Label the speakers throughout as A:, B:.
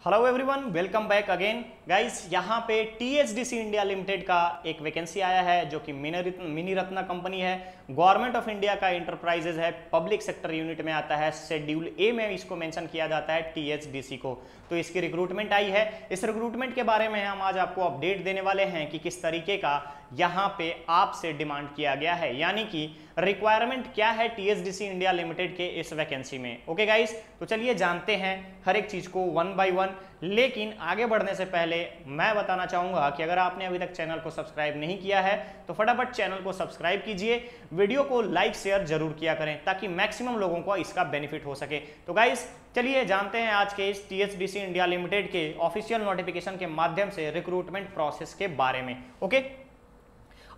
A: Hello everyone, welcome back again guys. यहाँ पे THDC India limited का एक वैकेंसी आया है जो कि मिनी रत्ना कंपनी है, गवर्नमेंट ऑफ इंडिया का इंटरप्राइजेज है, पब्लिक सेक्टर यूनिट में आता है, शेड्यूल ए में इसको मेंशन किया जाता है टीएचडीसी को। तो इसकी रिक्रूटमेंट आई है। इस रिक्रूटमेंट के बारे में हम आज आपको अपडेट देने वाले हैं कि किस तरीके का यहाँ पे आपसे डिमांड किया गया है, यानी कि रिक्वायरमेंट क्या है टीएचडीसी इंडिया लिमिटेड के इस वैकेंसी में। ओके गाइस, तो चलिए जानते हैं हर एक चीज को वन बाय वन। लेकिन आगे बढ़ने से पहले मैं बताना चाहूंगा कि अगर आपने अभी तक चैनल को सब्सक्राइब नहीं किया है तो फटाफट चैनल को सब्सक्राइब कीजिए, वीडियो को लाइक शेयर जरूर किया करें ताकि मैक्सिमम लोगों को इसका बेनिफिट हो सके। तो गाइस चलिए जानते हैं आज के इस टीएचडीसी इंडिया लिमिटेड के ऑफिशियल नोटिफिकेशन के माध्यम से रिक्रूटमेंट प्रोसेस के बारे में। ओके,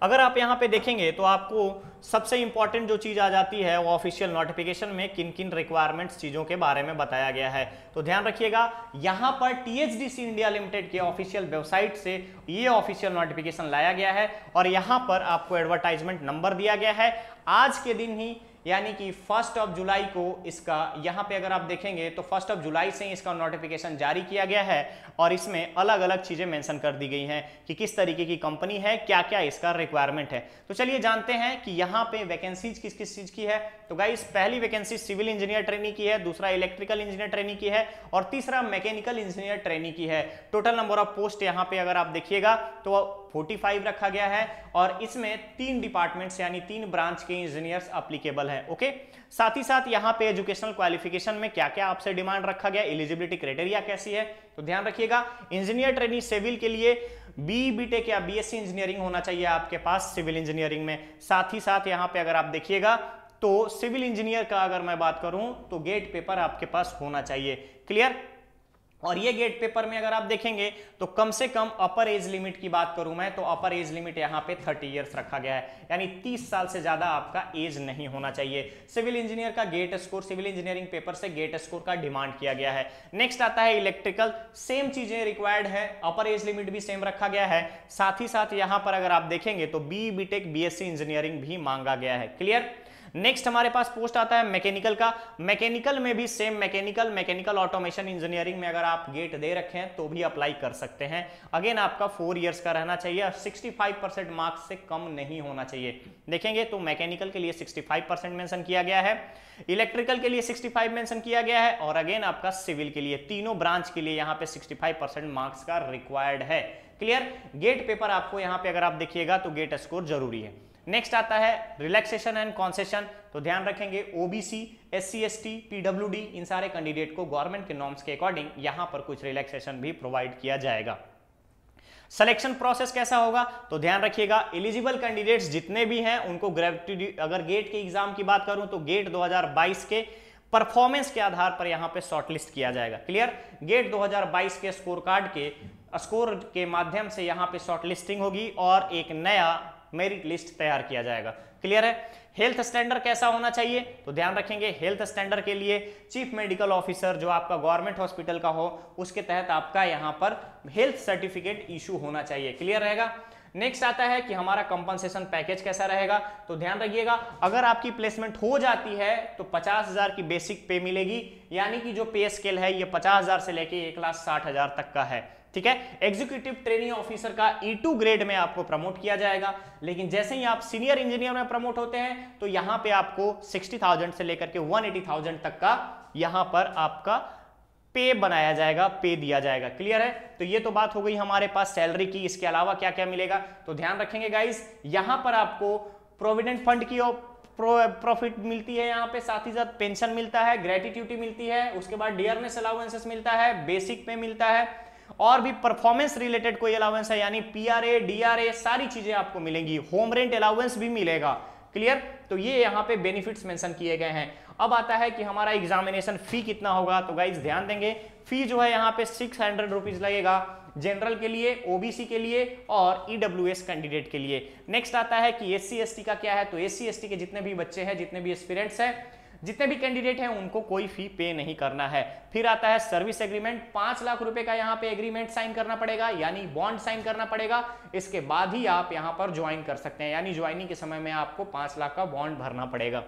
A: अगर आप यहाँ पे देखेंगे तो आपको सबसे इंपॉर्टेंट जो चीज आ जाती है वो ऑफिशियल नोटिफिकेशन में किन किन रिक्वायरमेंट्स चीजों के बारे में बताया गया है। तो ध्यान रखिएगा, यहाँ पर टीएचडीसी इंडिया लिमिटेड के ऑफिशियल वेबसाइट से ये ऑफिशियल नोटिफिकेशन लाया गया है और यहाँ पर आपको एडवर्टाइजमेंट नंबर दिया गया है। आज के दिन ही यानी कि 1 जुलाई को इसका यहाँ पे अगर आप देखेंगे तो 1 जुलाई से इसका नोटिफिकेशन जारी किया गया है और इसमें अलग अलग चीजें मेंशन कर दी गई हैं कि किस तरीके की कंपनी है, क्या क्या इसका रिक्वायरमेंट है। तो चलिए जानते हैं कि यहाँ पे वैकेंसीज किस किस चीज की है। तो गाइस पहली वैकेंसी सिविल इंजीनियर ट्रेनी की है, दूसरा इलेक्ट्रिकल इंजीनियर ट्रेनी की है और तीसरा मैकेनिकल इंजीनियर ट्रेनी की है। टोटल नंबर ऑफ पोस्ट यहाँ पे अगर आप देखिएगा तो 45 रखा गया है और इसमें 3 डिपार्टमेंट्स यानी 3 ब्रांच के इंजीनियर्स एप्लीकेबल है। ओके, साथ ही साथ यहाँ पे एजुकेशनल क्वालिफिकेशन में क्या क्या आपसे डिमांड रखा गया, एलिजिबिलिटी क्राइटेरिया कैसी है। तो ध्यान रखिएगा, इंजीनियर ट्रेनी सिविल के लिए बीटेक या बीएससी इंजीनियरिंग होना चाहिए आपके पास सिविल इंजीनियरिंग में। साथ ही साथ यहाँ पे अगर आप देखिएगा तो सिविल इंजीनियर का अगर मैं बात करूं तो गेट पेपर आपके पास होना चाहिए। क्लियर? और ये गेट पेपर में अगर आप देखेंगे तो कम से कम अपर एज लिमिट की बात करूं मैं तो अपर एज लिमिट यहाँ पे 30 इयर्स रखा गया है, यानी 30 साल से ज्यादा आपका एज नहीं होना चाहिए। सिविल इंजीनियर का GATE score, civil engineering paper से गेट स्कोर का डिमांड किया गया है। नेक्स्ट आता है इलेक्ट्रिकल, सेम चीजें रिक्वायर्ड है, अपर एज लिमिट भी सेम रखा गया है। साथ ही साथ यहाँ पर अगर आप देखेंगे तो बीटेक बीएससी इंजीनियरिंग भी मांगा गया है। क्लियर? नेक्स्ट हमारे पास पोस्ट आता है मैकेनिकल का। मैकेनिकल में भी सेम मैकेनिकल ऑटोमेशन इंजीनियरिंग में अगर आप गेट दे रखे हैं तो भी अप्लाई कर सकते हैं। अगेन आपका 4 इयर्स का रहना चाहिए और 65% मार्क्स से कम नहीं होना चाहिए। देखेंगे तो मैकेनिकल के लिए 65% मेंशन किया गया है, इलेक्ट्रिकल के लिए 65 मेंशन किया गया है और अगेन आपका सिविल के लिए, तीनों ब्रांच के लिए यहाँ पे 65% मार्क्स का रिक्वायर्ड है। क्लियर? गेट पेपर आपको यहाँ पे अगर आप देखिएगा तो गेट स्कोर जरूरी है। नेक्स्ट आता है रिलैक्सेशन एंड कॉन्सेशन। तो ध्यान रखेंगे ओबीसी, एससी एसटी, पीडब्ल्यूडी इन सारे कैंडिडेट को गवर्नमेंट के नॉर्म्स के अकॉर्डिंग यहां पर कुछ रिलैक्सेशन भी प्रोवाइड किया जाएगा। सिलेक्शन प्रोसेस कैसा होगा तो ध्यान रखिएगा, एलिजिबल कैंडिडेट्स जितने भी हैं उनको ग्रेविटी, अगर गेट के एग्जाम की बात करूं तो गेट 2022 के परफॉर्मेंस के आधार पर यहां पे शॉर्टलिस्ट किया जाएगा। क्लियर? गेट 2022 के स्कोर कार्ड के स्कोर के माध्यम से यहां पे शॉर्टलिस्टिंग होगी और एक नया मेरिट लिस्ट तैयार किया जाएगा। क्लियर है? हेल्थ स्टैंडर्ड कैसा होना चाहिए तो ध्यान रखेंगे, हेल्थ स्टैंडर्ड के लिए चीफ मेडिकल ऑफिसर जो आपका गवर्नमेंट हॉस्पिटल का हो उसके तहत आपका यहां पर हेल्थ सर्टिफिकेट इशू होना चाहिए। क्लियर रहेगा? नेक्स्ट आता है कि हमारा कंपनसेशन पैकेज कैसा रहेगा। तो ध्यान रखिएगा, अगर आपकी प्लेसमेंट हो जाती है तो 50,000 की बेसिक पे मिलेगी, यानी कि जो पे स्केल है ये 50,000 से लेके 1,60,000 तक का है। ठीक है? एग्जीक्यूटिव ट्रेनिंग ऑफिसर का E2 ग्रेड में आपको प्रमोट किया जाएगा, लेकिन जैसे ही आप सीनियर इंजीनियर में प्रमोट होते हैं तो यहां पे आपको 60,000 से लेकर के 180,000 तक का यहां पर आपका पे बनाया जाएगा, पे दिया जाएगा। क्लियर है? तो ये तो बात हो गई हमारे पास सैलरी की। इसके अलावा क्या क्या मिलेगा तो ध्यान रखेंगे गाइस, यहां पर आपको प्रोविडेंट फंड की प्रॉफिट मिलती है, यहाँ पे साथ ही साथ पेंशन मिलता है, ग्रेट्युटी मिलती है, उसके बाद डियरनेस अलाउंसेस मिलता है, बेसिक पे मिलता है और भी परफॉर्मेंस रिलेटेड कोई अलाउंस है यानी पीआरए, डीआरए सारी चीजें आपको मिलेंगी, होम रेंट अलाउंस भी मिलेगा। क्लियर? तो ये यहाँ पे बेनिफिट्स मेंशन किए गए हैं। अब आता है कि हमारा एग्जामिनेशन फी कितना होगा। तो गाइज ध्यान देंगे, फी जो है यहाँ पे 600 रुपीज लगेगा जनरल के लिए, ओबीसी के लिए और ईडब्ल्यूएस कैंडिडेट के लिए। नेक्स्ट आता है कि एससी एसटी का क्या है। तो एससी एसटी के जितने भी बच्चे हैं, जितने भी एस्पिरेंट्स हैं, जितने भी कैंडिडेट हैं उनको कोई फी पे नहीं करना है। फिर आता है सर्विस एग्रीमेंट, 5 लाख रुपए का यहाँ पे एग्रीमेंट साइन करना पड़ेगा, यानी बॉन्ड साइन करना पड़ेगा। इसके बाद ही आप यहाँ पर ज्वाइन कर सकते हैं, यानी ज्वाइनिंग के समय में आपको 5 लाख का बॉन्ड भरना पड़ेगा।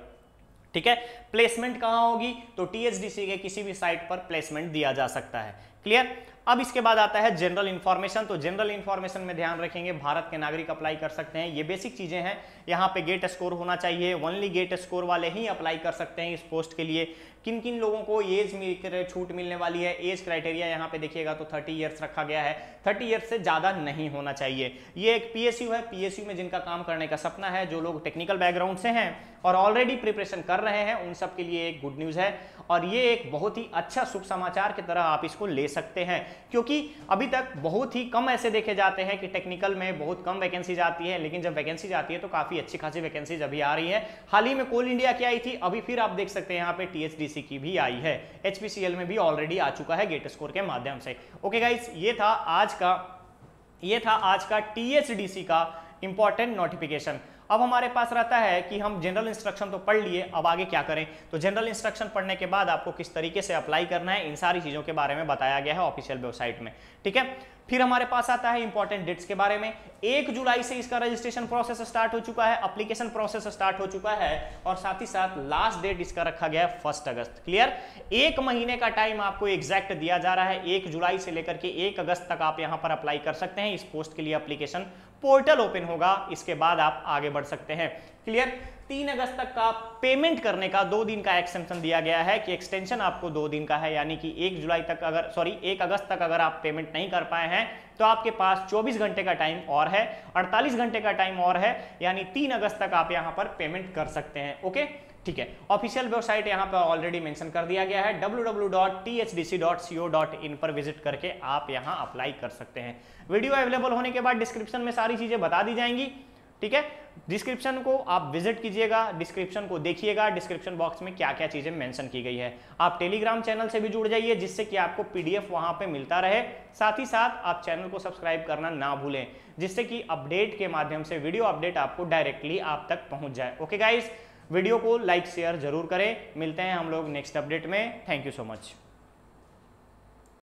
A: ठीक है? प्लेसमेंट कहां होगी तो टीएचडीसी के किसी भी साइट पर प्लेसमेंट दिया जा सकता है। क्लियर। अब इसके बाद आता है जनरल इंफॉर्मेशन। तो जनरल इंफॉर्मेशन में ध्यान रखेंगे भारत के नागरिक अप्लाई कर सकते हैं, ये बेसिक चीजें हैं। यहाँ पे गेट स्कोर होना चाहिए, ओनली गेट स्कोर वाले ही अप्लाई कर सकते हैं इस पोस्ट के लिए। किन किन लोगों को एज में छूट मिलने वाली है, एज क्राइटेरिया यहाँ पे देखिएगा तो 30 ईयर्स रखा गया है, 30 ईयर्स से ज्यादा नहीं होना चाहिए। ये एक पीएसयू है, पीएसयू में जिनका काम करने का सपना है, जो लोग टेक्निकल बैकग्राउंड से हैं और ऑलरेडी प्रिपरेशन कर रहे हैं, उन सब के लिए एक गुड न्यूज है और ये एक बहुत ही अच्छा शुभ समाचार की तरह आप इसको ले सकते हैं, क्योंकि अभी तक बहुत ही कम ऐसे देखे जाते हैं कि टेक्निकल में बहुत कम वैकेंसीज आती है, लेकिन जब वैकेंसीज आती है तो काफी अच्छी खासी वैकेंसीज अभी आ रही है। हाल ही में कोल इंडिया की आई थी, अभी फिर आप देख सकते हैं यहाँ पे टीएचडीसी की भी आई है, एचपीसीएल में भी ऑलरेडी आ चुका है गेट स्कोर के माध्यम से। ओके गाइस, ये था आज का टीएचडीसी का इंपॉर्टेंट नोटिफिकेशन। अब हमारे पास रहता है कि हम जनरल इंस्ट्रक्शन तो पढ़ लिए, अब आगे क्या करें। तो जनरल इंस्ट्रक्शन पढ़ने के बाद आपको किस तरीके से अप्लाई करना है, इन सारी चीजों के बारे में बताया गया है ऑफिशियल वेबसाइट में, ठीक है। फिर हमारे पास आता है इंपॉर्टेंट डेट्स के बारे में। 1 जुलाई से इसका रजिस्ट्रेशन प्रोसेस स्टार्ट हो चुका है, एप्लीकेशन प्रोसेस स्टार्ट हो चुका है और साथ ही साथ लास्ट डेट इसका रखा गया है 1 अगस्त। क्लियर, 1 महीने का टाइम आपको एग्जैक्ट दिया जा रहा है। 1 जुलाई से लेकर के 1 अगस्त तक आप यहां पर अप्लाई कर सकते हैं। इस पोस्ट के लिए एप्लीकेशन पोर्टल ओपन होगा, इसके बाद आप आगे बढ़ सकते हैं। क्लियर, 3 अगस्त तक का पेमेंट करने का 2 दिन का एक्सटेंशन दिया गया है कि एक्सटेंशन आपको 2 दिन का है, यानी कि 1 अगस्त तक अगर आप पेमेंट नहीं कर पाए हैं तो आपके पास 24 घंटे का टाइम और है, 48 घंटे का टाइम और है, यानी 3 अगस्त तक आप यहां पर पेमेंट कर सकते हैं। ओके, ठीक है। ऑफिशियल वेबसाइट यहां पर ऑलरेडी मेंशन कर दिया गया है, www.thdc.co.in पर विजिट करके आप यहां अप्लाई कर सकते हैं। वीडियो अवेलेबल होने के बाद डिस्क्रिप्शन में सारी चीजें बता दी जाएंगी, ठीक है। डिस्क्रिप्शन को आप विजिट कीजिएगा, डिस्क्रिप्शन को देखिएगा, डिस्क्रिप्शन बॉक्स में क्या क्या चीजें मेंशन की गई है। आप टेलीग्राम चैनल से भी जुड़ जाइए, जिससे कि आपको पीडीएफ वहां पे मिलता रहे। साथ ही साथ आप चैनल को सब्सक्राइब करना ना भूलें, जिससे कि अपडेट के माध्यम से वीडियो अपडेट आपको डायरेक्टली आप तक पहुंच जाए। ओके गाइस, वीडियो को लाइक शेयर जरूर करें। मिलते हैं हम लोग नेक्स्ट अपडेट में। Thank you so much.